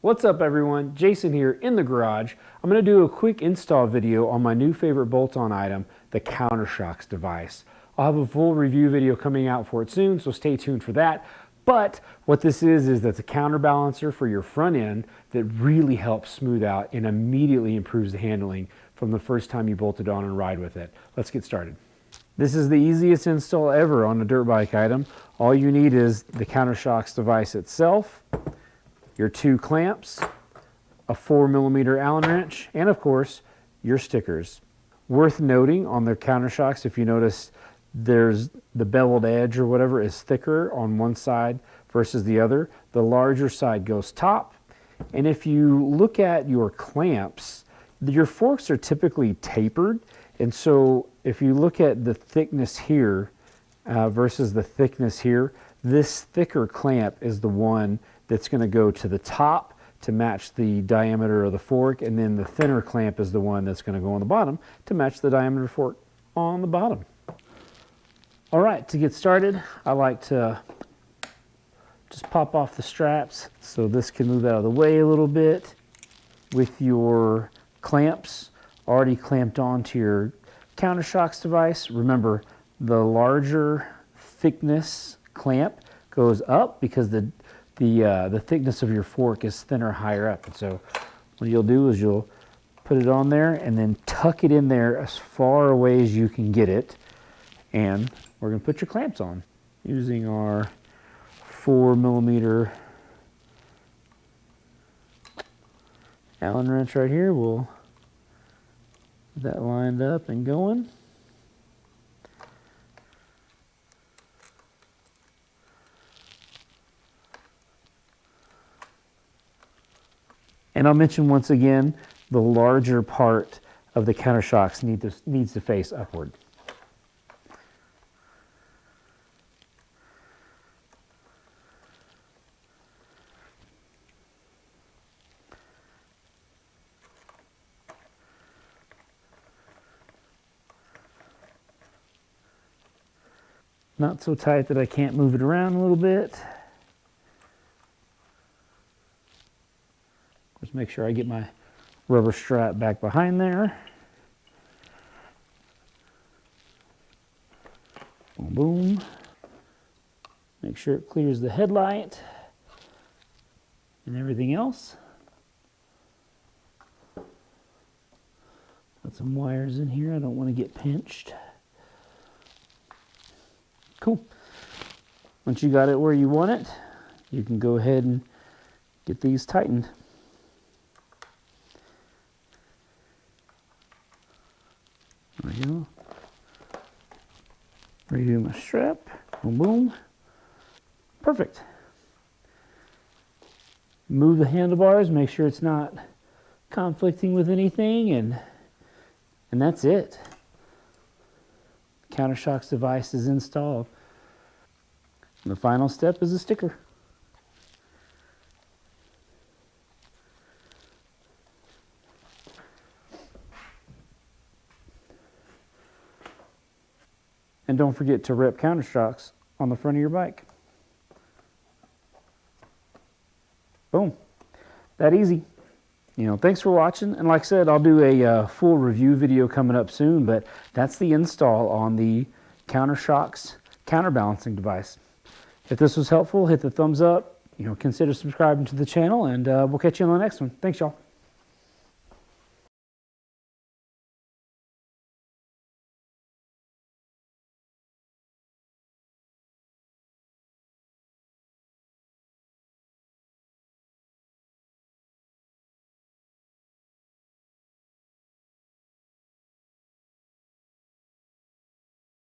What's up everyone, Jason here in the garage. I'm going to do a quick install video on my new favorite bolt-on item, the Countershox device. I'll have a full review video coming out for it soon, so stay tuned for that. But what this is that's a counterbalancer for your front end that really helps smooth out and immediately improves the handling from the first time you bolt it on and ride with it. Let's get started. This is the easiest install ever on a dirt bike item. All you need is the Countershox device itself, your two clamps, a 4mm Allen wrench, and of course, your stickers. Worth noting on the Countershox, if you notice, there's the beveled edge or whatever is thicker on one side versus the other. The larger side goes top. And if you look at your clamps, your forks are typically tapered. And so if you look at the thickness here versus the thickness here, this thicker clamp is the one that's going to go to the top to match the diameter of the fork, and then the thinner clamp is the one that's going to go on the bottom to match the diameter of the fork on the bottom. All right, to get started, I like to just pop off the straps so this can move out of the way a little bit. With your clamps already clamped onto your Countershox device, remember the larger thickness clamp goes up because the thickness of your fork is thinner higher up. And so what you'll do is you'll put it on there and then tuck it in there as far away as you can get it. And we're going to put your clamps on using our 4mm Allen wrench right here. We'll get that lined up and going. And I'll mention once again, the larger part of the Countershox needs to face upward. Not so tight that I can't move it around a little bit. Just make sure I get my rubber strap back behind there. Boom, boom. Make sure it clears the headlight and everything else. Got some wires in here. I don't want to get pinched. Cool. Once you got it where you want it, you can go ahead and get these tightened. There we go. Redo my strap. Boom, boom. Perfect. Move the handlebars, make sure it's not conflicting with anything, and that's it. Countershox device is installed. And the final step is a sticker. And don't forget to rep Countershox on the front of your bike. Boom. That easy. Thanks for watching. And like I said, I'll do a full review video coming up soon, but that's the install on the Countershox counterbalancing device. If this was helpful, hit the thumbs up. Consider subscribing to the channel, and we'll catch you on the next one. Thanks, y'all.